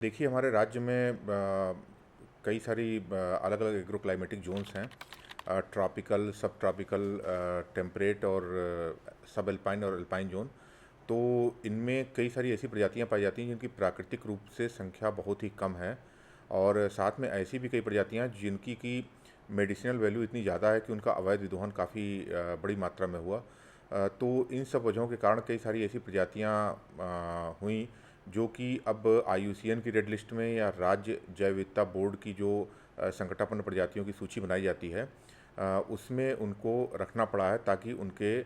देखिए, हमारे राज्य में कई सारी अलग-अलग एग्रो क्लाइमेटिक ज़ोन्स हैं। ट्रॉपिकल, सब ट्रॉपिकल, टेम्परेट और सब एल्पाइन और एल्पाइन ज़ोन। तो इनमें कई सारी ऐसी प्रजातियां पाई जाती हैं जिनकी प्राकृतिक रूप से संख्या बहुत ही कम है, और साथ में ऐसी भी कई प्रजातियां जिनकी की मेडिसिनल वैल्यू इतनी ज़्यादा है कि उनका अवैध विदोहन काफ़ी बड़ी मात्रा में हुआ। तो इन सब वजहों के कारण कई सारी ऐसी प्रजातियां हुई जो कि अब IUCN की रेड लिस्ट में या राज्य जैव विविधता बोर्ड की जो संकटापन्न प्रजातियों की सूची बनाई जाती है, उसमें उनको रखना पड़ा है ताकि उनके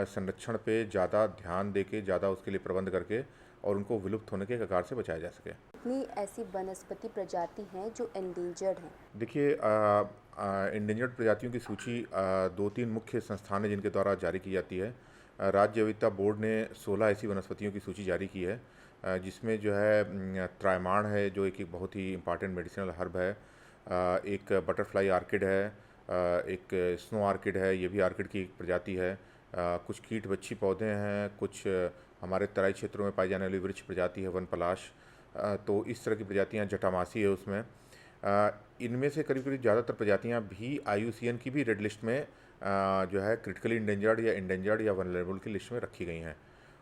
संरक्षण पे ज़्यादा ध्यान दे के, ज़्यादा उसके लिए प्रबंध करके और उनको विलुप्त होने के कगार से बचाया जा सके। कितनी ऐसी वनस्पति प्रजाति हैं जो एंडेंजर्ड हैं? देखिए, इंडेंजर्ड प्रजातियों की सूची दो तीन मुख्य संस्थान हैं जिनके द्वारा जारी की जाती है। राज्य जैव विविधता बोर्ड ने 16 ऐसी वनस्पतियों की सूची जारी की है, जिसमें जो है त्राइमाण है जो एक बहुत ही इंपॉर्टेंट मेडिसिनल हर्ब है। एक बटरफ्लाई आर्किड है, एक स्नो आर्किड है, ये भी आर्किड की एक प्रजाति है। कुछ कीट बच्छी पौधे हैं, कुछ हमारे तराई क्षेत्रों में पाई जाने वाली वृक्ष प्रजाति है वन पलाश। तो इस तरह की प्रजातियां, जटामासी है उसमें। इनमें से करीब करीब ज़्यादातर प्रजातियां भी IUCN की भी रेड लिस्ट में जो है क्रिटिकली इंडेंजर्ड या इंडेंजर्ड या वनरेबल की लिस्ट में रखी गई हैं।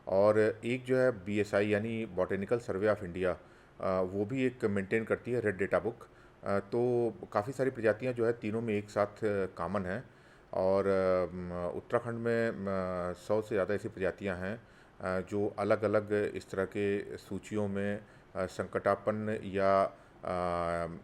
और एक जो है BSI यानी बॉटेनिकल सर्वे ऑफ इंडिया, वो भी एक मेंटेन करती है रेड डेटा बुक। तो काफ़ी सारी प्रजातियां जो है तीनों में एक साथ कॉमन हैं। और उत्तराखंड में 100 से ज़्यादा ऐसी प्रजातियां हैं जो अलग अलग इस तरह के सूचियों में संकटापन्न या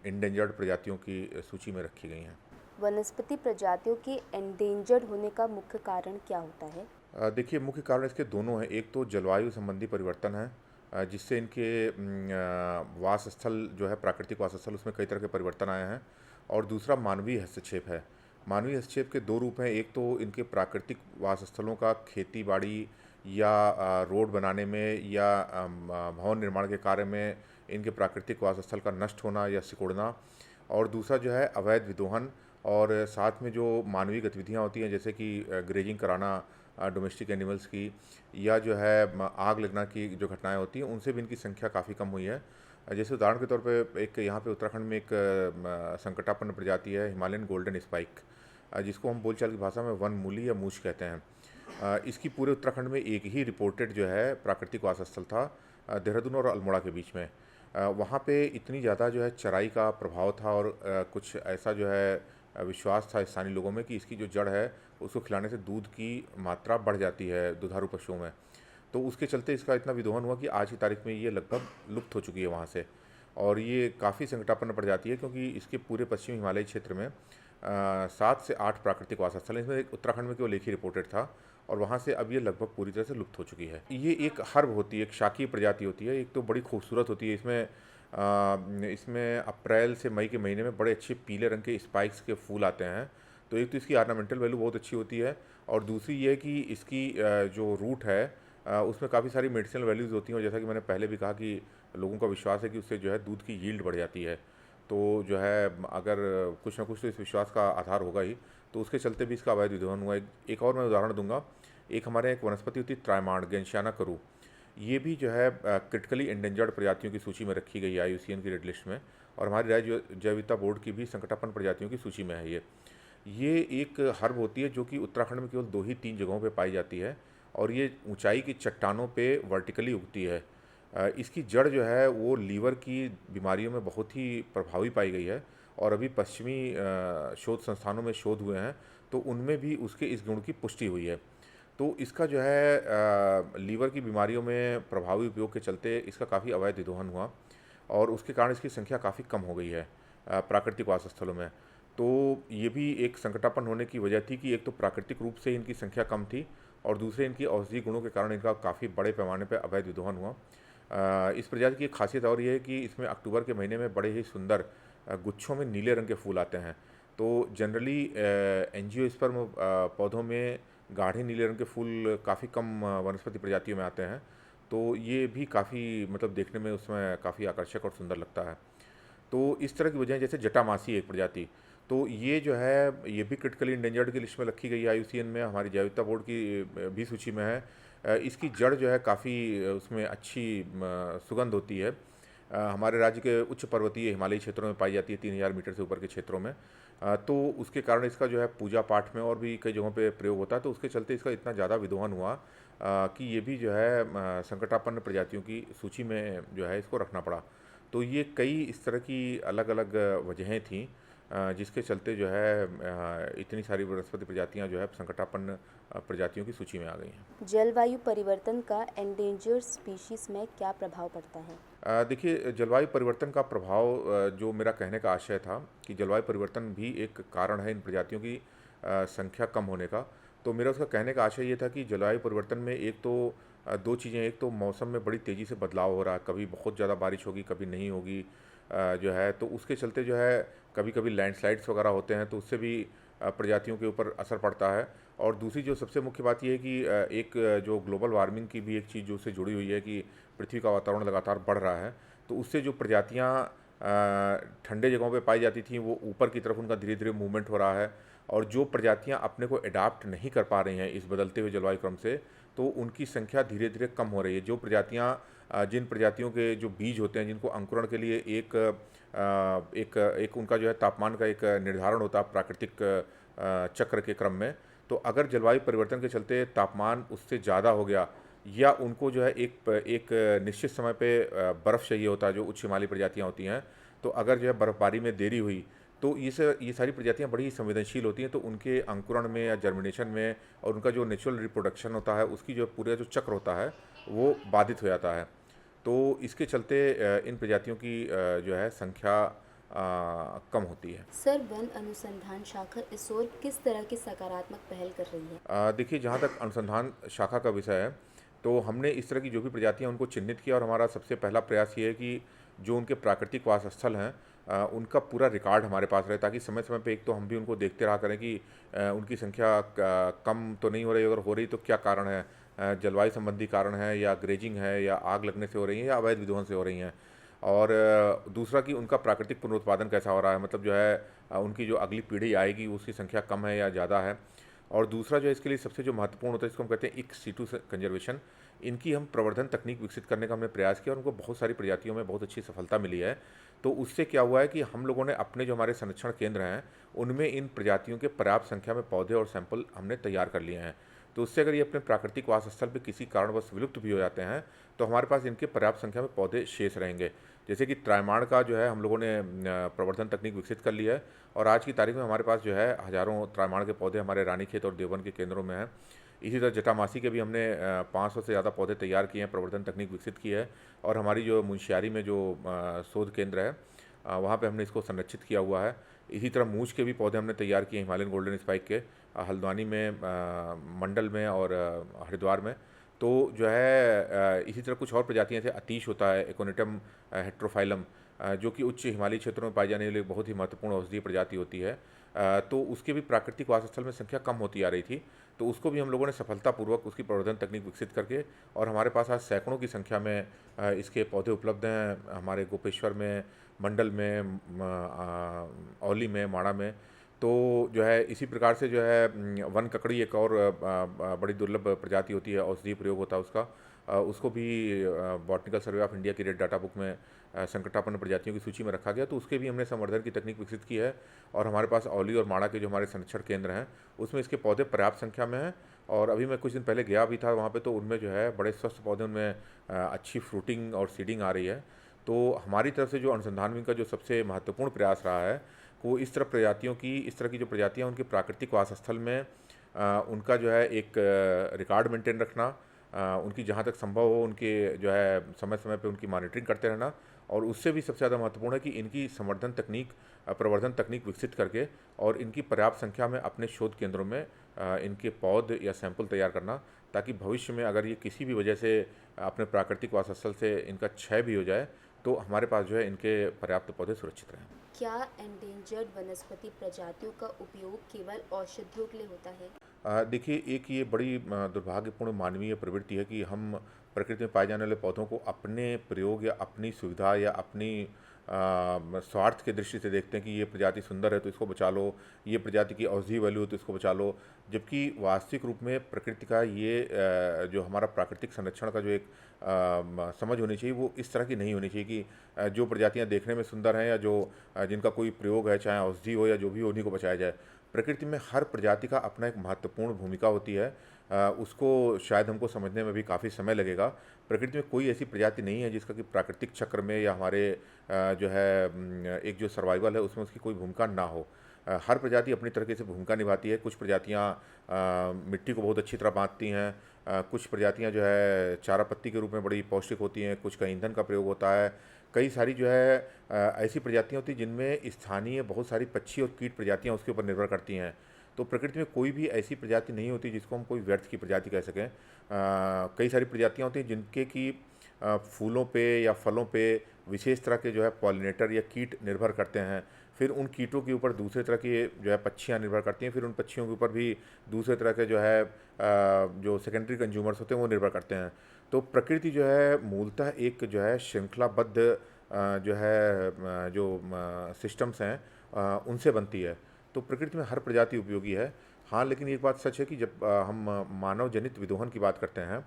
इंडेंजर्ड प्रजातियों की सूची में रखी गई हैं। वनस्पति प्रजातियों के एंडेंजर्ड होने का मुख्य कारण क्या होता है? देखिए, मुख्य कारण इसके दोनों हैं। एक तो जलवायु संबंधी परिवर्तन है, जिससे इनके वास स्थल जो है, प्राकृतिक वास स्थल, उसमें कई तरह के परिवर्तन आए हैं। और दूसरा मानवीय हस्तक्षेप है। मानवीय हस्तक्षेप के दो रूप हैं। एक तो इनके प्राकृतिक वास स्थलों का खेती बाड़ी या रोड बनाने में या भवन निर्माण के कार्य में इनके प्राकृतिक वास स्थल का नष्ट होना या सिकुड़ना। और दूसरा जो है अवैध विदोहन, और साथ में जो मानवीय गतिविधियां होती हैं जैसे कि ग्रेजिंग कराना डोमेस्टिक एनिमल्स की, या जो है आग लगना की जो घटनाएं होती हैं, उनसे भी इनकी संख्या काफ़ी कम हुई है। जैसे उदाहरण के तौर पे एक यहाँ पे उत्तराखंड में एक संकटापन्न प्रजाति है, हिमालयन गोल्डन स्पाइक, जिसको हम बोलचाल की भाषा में वन मूली या मूछ कहते हैं। इसकी पूरे उत्तराखंड में एक ही रिपोर्टेड जो है प्राकृतिक वास स्थल था, देहरादून और अल्मोड़ा के बीच में। वहाँ पे इतनी ज़्यादा जो है चराई का प्रभाव था, और कुछ ऐसा जो है विश्वास था स्थानीय लोगों में कि इसकी जो जड़ है उसको खिलाने से दूध की मात्रा बढ़ जाती है दुधारू पशुओं में। तो उसके चलते इसका इतना विदोहन हुआ कि आज की तारीख में ये लगभग लुप्त हो चुकी है वहाँ से। और ये काफ़ी संकटापन्न पड़ जाती है क्योंकि इसके पूरे पश्चिमी हिमालयी क्षेत्र में 7 से 8 प्राकृतिक वास स्थल हैं। इसमें उत्तराखंड में केवल एक ही रिपोर्टेड था, और वहाँ से अब ये लगभग पूरी तरह से लुप्त हो चुकी है। ये एक हर्ब होती है, एक शाकीय प्रजाति होती है। एक तो बड़ी खूबसूरत होती है। इसमें अप्रैल से मई के महीने में बड़े अच्छे पीले रंग के स्पाइक्स के फूल आते हैं। तो एक तो इसकी ऑर्नामेंटल वैल्यू बहुत अच्छी होती है, और दूसरी ये है कि इसकी जो रूट है उसमें काफ़ी सारी मेडिसिनल वैल्यूज़ होती हैं। और जैसा कि मैंने पहले भी कहा कि लोगों का विश्वास है कि उससे जो है दूध की यील्ड बढ़ जाती है। तो जो है अगर कुछ ना कुछ तो इस विश्वास का आधार होगा ही, तो उसके चलते भी इसका अवैध विदोहन हुआ है। एक और मैं उदाहरण दूंगा। एक हमारे एक वनस्पति होती है त्राइमाण, गेंशियाना करू। ये भी जो है क्रिटिकली इंडेंजर्ड प्रजातियों की सूची में रखी गई है IUCN की रेड लिस्ट में, और हमारी राज्य जैव विविधता बोर्ड की भी संकटापन्न प्रजातियों की सूची में है ये एक हर्ब होती है जो कि उत्तराखंड में केवल 2 ही 3 जगहों पे पाई जाती है, और ये ऊंचाई की चट्टानों पे वर्टिकली उगती है। इसकी जड़ जो है वो लीवर की बीमारियों में बहुत ही प्रभावी पाई गई है, और अभी पश्चिमी शोध संस्थानों में शोध हुए हैं तो उनमें भी उसके इस गुण की पुष्टि हुई है। तो इसका जो है लीवर की बीमारियों में प्रभावी उपयोग के चलते इसका काफ़ी अवैध विदोहन हुआ, और उसके कारण इसकी संख्या काफ़ी कम हो गई है प्राकृतिक वास स्थलों में। तो ये भी एक संकटापन्न होने की वजह थी कि एक तो प्राकृतिक रूप से इनकी संख्या कम थी, और दूसरे इनकी औषधीय गुणों के कारण इनका काफ़ी बड़े पैमाने पर अवैध विदोहन हुआ। इस प्रजाति की एक खासियत और ये है कि इसमें अक्टूबर के महीने में बड़े ही सुंदर गुच्छों में नीले रंग के फूल आते हैं। तो जनरली एंजियोस्पर्म पौधों में गाढ़े नीले रंग के फूल काफ़ी कम वनस्पति प्रजातियों में आते हैं। तो ये भी काफ़ी मतलब देखने में उसमें काफ़ी आकर्षक और सुंदर लगता है। तो इस तरह की वजह जैसे जटामासी एक प्रजाति, तो ये जो है ये भी क्रिटिकली इंडेंजर्ड की लिस्ट में रखी गई है IUCN में, हमारी जैव विविधता बोर्ड की भी सूची में है। इसकी जड़ जो है काफ़ी उसमें अच्छी सुगंध होती है। हमारे राज्य के उच्च पर्वतीय हिमालयी क्षेत्रों में पाई जाती है, 3000 मीटर से ऊपर के क्षेत्रों में। तो उसके कारण इसका जो है पूजा पाठ में और भी कई जगहों पे प्रयोग होता है, तो उसके चलते इसका इतना ज़्यादा विद्वान हुआ कि ये भी जो है संकटापन्न प्रजातियों की सूची में जो है इसको रखना पड़ा। तो ये कई इस तरह की अलग-अलग वजहें थीं जिसके चलते जो है इतनी सारी वनस्पति प्रजातियां जो है संकटापन्न प्रजातियों की सूची में आ गई हैं। जलवायु परिवर्तन का एंडेंजर्ड स्पीशीज में क्या प्रभाव पड़ता है? देखिए, जलवायु परिवर्तन का प्रभाव, जो मेरा कहने का आशय था कि जलवायु परिवर्तन भी एक कारण है इन प्रजातियों की संख्या कम होने का। तो मेरा उसका कहने का आशय ये था कि जलवायु परिवर्तन में एक तो दो चीज़ें, एक तो मौसम में बड़ी तेज़ी से बदलाव हो रहा है, कभी बहुत ज़्यादा बारिश होगी, कभी नहीं होगी, जो है तो उसके चलते जो है कभी कभी लैंडस्लाइड्स वगैरह होते हैं, तो उससे भी प्रजातियों के ऊपर असर पड़ता है। और दूसरी जो सबसे मुख्य बात यह है कि एक जो ग्लोबल वार्मिंग की भी एक चीज़ जो उससे जुड़ी हुई है कि पृथ्वी का वातावरण लगातार बढ़ रहा है, तो उससे जो प्रजातियाँ ठंडे जगहों पे पाई जाती थी वो ऊपर की तरफ उनका धीरे धीरे मूवमेंट हो रहा है। और जो प्रजातियाँ अपने को अडाप्ट नहीं कर पा रही हैं इस बदलते हुए जलवायु क्रम से, तो उनकी संख्या धीरे धीरे कम हो रही है। जो प्रजातियाँ जिन प्रजातियों के जो बीज होते हैं, जिनको अंकुरण के लिए एक उनका जो है तापमान का एक निर्धारण होता है प्राकृतिक चक्र के क्रम में, तो अगर जलवायु परिवर्तन के चलते तापमान उससे ज़्यादा हो गया, या उनको जो है एक निश्चित समय पे बर्फ़ चाहिए होता है, जो उच्च हिमालयी प्रजातियाँ होती हैं, तो अगर जो है बर्फ़बारी में देरी हुई, तो ये सारी प्रजातियाँ बड़ी ही संवेदनशील होती हैं, तो उनके अंकुरण में या जर्मिनेशन में और उनका जो नेचुरल रिप्रोडक्शन होता है, उसकी जो पूरा जो चक्र होता है वो बाधित हो जाता है। तो इसके चलते इन प्रजातियों की जो है संख्या कम होती है। सर, वन अनुसंधान शाखा इस ओर किस तरह की सकारात्मक पहल कर रही है? देखिए, जहाँ तक अनुसंधान शाखा का विषय है, तो हमने इस तरह की जो भी प्रजातियाँ उनको चिन्हित किया, और हमारा सबसे पहला प्रयास ये है कि जो उनके प्राकृतिक वास स्थल हैं उनका पूरा रिकॉर्ड हमारे पास रहे, ताकि समय समय पे एक तो हम भी उनको देखते रहा करें कि उनकी संख्या कम तो नहीं हो रही, अगर हो रही तो क्या कारण है, जलवायु संबंधी कारण है, या ग्रेजिंग है, या आग लगने से हो रही है, या अवैध विध्वंस से हो रही हैं। और दूसरा कि उनका प्राकृतिक पुनरुत्पादन कैसा हो रहा है, मतलब जो है उनकी जो अगली पीढ़ी आएगी उसकी संख्या कम है या ज़्यादा है। और दूसरा जो है इसके लिए सबसे जो महत्वपूर्ण होता है, इसको हम कहते हैं इक सीटू कंजर्वेशन। इनकी हम प्रवर्धन तकनीक विकसित करने का हमने प्रयास किया, और उनको बहुत सारी प्रजातियों में बहुत अच्छी सफलता मिली है। तो उससे क्या हुआ है कि हम लोगों ने अपने जो हमारे संरक्षण केंद्र हैं उनमें इन प्रजातियों के पर्याप्त संख्या में पौधे और सैंपल हमने तैयार कर लिए हैं। तो उससे अगर ये अपने प्राकृतिक वास स्थल पर किसी कारणवश विलुप्त भी हो जाते हैं, तो हमारे पास इनके पर्याप्त संख्या में पौधे शेष रहेंगे। जैसे कि त्रायमाण का जो है हम लोगों ने प्रवर्धन तकनीक विकसित कर ली है, और आज की तारीख में हमारे पास जो है हज़ारों त्रायमाण के पौधे हमारे रानीखेत और देवबंद के केंद्रों में हैं। इसी तरह जटामासी के भी हमने 500 से ज़्यादा पौधे तैयार किए हैं, प्रवर्धन तकनीक विकसित की है। और हमारी जो मुंशियारी में जो शोध केंद्र है वहाँ पे हमने इसको संरक्षित किया हुआ है। इसी तरह मूछ के भी पौधे हमने तैयार किए हिमालयन गोल्डन स्पाइक के, हल्द्वानी में, मंडल में और हरिद्वार में। तो जो है इसी तरह कुछ और प्रजातियाँ जैसे अतीश होता है, एकोनिटम हेट्रोफाइलम, जो कि उच्च हिमालयी क्षेत्रों में पाई जाने वाली बहुत ही महत्वपूर्ण औषधीय प्रजाति होती है। तो उसके भी प्राकृतिक वास स्थल में संख्या कम होती आ रही थी, तो उसको भी हम लोगों ने सफलतापूर्वक उसकी प्रवर्धन तकनीक विकसित करके, और हमारे पास आज सैकड़ों की संख्या में इसके पौधे उपलब्ध हैं हमारे गोपेश्वर में, मंडल में, औली में, माणा में। तो जो है इसी प्रकार से जो है वन ककड़ी एक और बड़ी दुर्लभ प्रजाति होती है, औषधीय प्रयोग होता है उसका, उसको भी बॉटनिकल सर्वे ऑफ इंडिया की रेड डाटा बुक में संकटापन्न प्रजातियों की सूची में रखा गया, तो उसके भी हमने संवर्धन की तकनीक विकसित की है। और हमारे पास औली और माणा के जो हमारे संरक्षण केंद्र हैं उसमें इसके पौधे पर्याप्त संख्या में हैं। और अभी मैं कुछ दिन पहले गया भी था वहाँ पे, तो उनमें जो है बड़े स्वस्थ पौधे, उनमें अच्छी फ्रूटिंग और सीडिंग आ रही है। तो हमारी तरफ से जो अनुसंधान विंग का जो सबसे महत्वपूर्ण प्रयास रहा है, वो इस तरह की जो प्रजातियाँ उनके प्राकृतिक वास स्थल में उनका जो है एक रिकॉर्ड मेंटेन रखना, उनकी जहाँ तक संभव हो उनके जो है समय समय पे उनकी मॉनिटरिंग करते रहना, और उससे भी सबसे ज़्यादा महत्वपूर्ण है कि इनकी संवर्धन तकनीक, प्रवर्धन तकनीक विकसित करके और इनकी पर्याप्त संख्या में अपने शोध केंद्रों में इनके पौध या सैंपल तैयार करना, ताकि भविष्य में अगर ये किसी भी वजह से अपने प्राकृतिक वासस्थल से इनका क्षय भी हो जाए, तो हमारे पास जो है इनके पर्याप्त पौधे सुरक्षित रहें। क्या एंडेंजर्ड वनस्पति प्रजातियों का उपयोग केवल औषधियों के लिए होता है? देखिए, एक ये बड़ी दुर्भाग्यपूर्ण मानवीय प्रवृत्ति है कि हम प्रकृति में पाए जाने वाले पौधों को अपने प्रयोग या अपनी सुविधा या अपनी स्वार्थ की दृष्टि से देखते हैं कि ये प्रजाति सुंदर है तो इसको बचा लो, ये प्रजाति की औषधीय वैल्यू है तो इसको बचा लो। जबकि वास्तविक रूप में प्रकृति का ये जो हमारा प्राकृतिक संरक्षण का जो एक समझ होनी चाहिए वो इस तरह की नहीं होनी चाहिए कि जो प्रजातियां देखने में सुंदर हैं या जो जिनका कोई प्रयोग है, चाहे औषधि हो या जो भी हो, उन्हीं को बचाया जाए। प्रकृति में हर प्रजाति का अपना एक महत्वपूर्ण भूमिका होती है। उसको शायद हमको समझने में भी काफ़ी समय लगेगा। प्रकृति में कोई ऐसी प्रजाति नहीं है जिसका कि प्राकृतिक चक्र में या हमारे जो है एक जो सर्वाइवल है उसमें उसकी कोई भूमिका ना हो। हर प्रजाति अपनी तरीके से भूमिका निभाती है। कुछ प्रजातियाँ मिट्टी को बहुत अच्छी तरह बाँधती हैं। कुछ प्रजातियाँ जो है चारा पत्ती के रूप में बड़ी पौष्टिक होती हैं, कुछ का ईंधन का प्रयोग होता है। कई सारी जो है ऐसी प्रजातियाँ होती हैं जिनमें स्थानीय बहुत सारी पक्षी और कीट प्रजातियाँ उसके ऊपर निर्भर करती हैं। तो प्रकृति में कोई भी ऐसी प्रजाति नहीं होती जिसको हम कोई व्यर्थ की प्रजाति कह सकें। कई सारी प्रजातियाँ होती हैं जिनके कि फूलों पे या फलों पे विशेष तरह के जो है पॉलिनेटर या कीट निर्भर करते हैं। फिर उन कीटों के ऊपर दूसरे तरह की जो है पक्षियाँ निर्भर करती हैं। फिर उन पक्षियों के ऊपर भी दूसरे तरह के जो है जो सेकेंडरी कंज्यूमर्स होते हैं वो निर्भर करते हैं। तो प्रकृति जो है मूलतः एक जो है श्रृंखलाबद्ध जो है जो सिस्टम्स हैं उनसे बनती है। तो प्रकृति में हर प्रजाति उपयोगी है। हाँ, लेकिन एक बात सच है कि जब हम मानव जनित विदोहन की बात करते हैं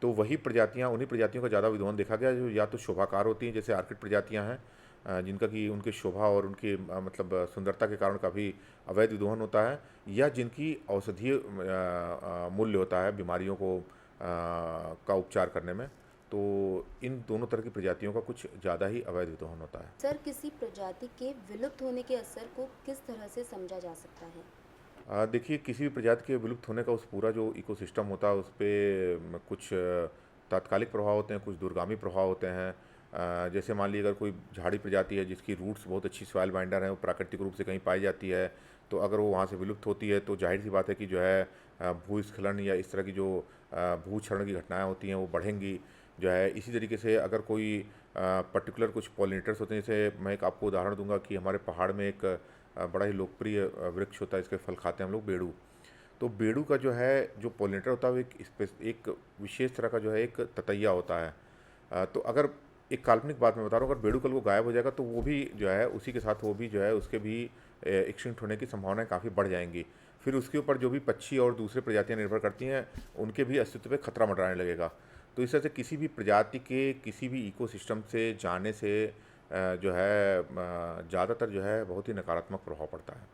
तो वही प्रजातियाँ उन्हीं प्रजातियों का ज़्यादा विदोहन देखा गया है जो या तो शोभाकार होती हैं, जैसे आर्किड प्रजातियाँ हैं जिनका कि उनकी शोभा और उनकी मतलब सुंदरता के कारण काफ़ी अवैध विदोहन होता है, या जिनकी औषधीय मूल्य होता है बीमारियों को का उपचार करने में। तो इन दोनों तरह की प्रजातियों का कुछ ज़्यादा ही अवैध विदोहन होता है। सर, किसी प्रजाति के विलुप्त होने के असर को किस तरह से समझा जा सकता है? देखिए, किसी भी प्रजाति के विलुप्त होने का उस पूरा जो इकोसिस्टम होता है उस पे कुछ तात्कालिक प्रभाव होते हैं, कुछ दूरगामी प्रभाव होते हैं। जैसे मान लीजिए अगर कोई झाड़ी प्रजाति है जिसकी रूट्स बहुत अच्छी सॉइल बाइंडर हैं, वो प्राकृतिक रूप से कहीं पाई जाती है, तो अगर वो वहाँ से विलुप्त होती है तो जाहिर सी बात है कि जो है भूस्खलन या इस तरह की जो भूक्षरण की घटनाएं होती हैं वो बढ़ेंगी। जो है इसी तरीके से अगर कोई पर्टिकुलर कुछ पॉलिनेटर्स होते हैं, जैसे मैं एक आपको उदाहरण दूंगा कि हमारे पहाड़ में एक बड़ा ही लोकप्रिय वृक्ष होता है, इसके फल खाते हैं हम लोग, बेड़ू। तो बेड़ू का जो है जो पॉलिनेटर होता है वो एक विशेष तरह का जो है एक ततैया होता है। तो अगर एक काल्पनिक बात मैं बता रहा हूँ, अगर बेड़ू कल को गायब हो जाएगा तो वो भी जो है उसी के साथ वो भी जो है उसके भी एक्सटिंक्ट होने की संभावनाएं काफ़ी बढ़ जाएंगी। फिर उसके ऊपर जो भी पक्षी और दूसरे प्रजातियां निर्भर करती हैं उनके भी अस्तित्व पे खतरा मंडराने लगेगा। तो इस तरह से किसी भी प्रजाति के किसी भी इकोसिस्टम से जाने से जो है ज़्यादातर जो है बहुत ही नकारात्मक प्रभाव पड़ता है।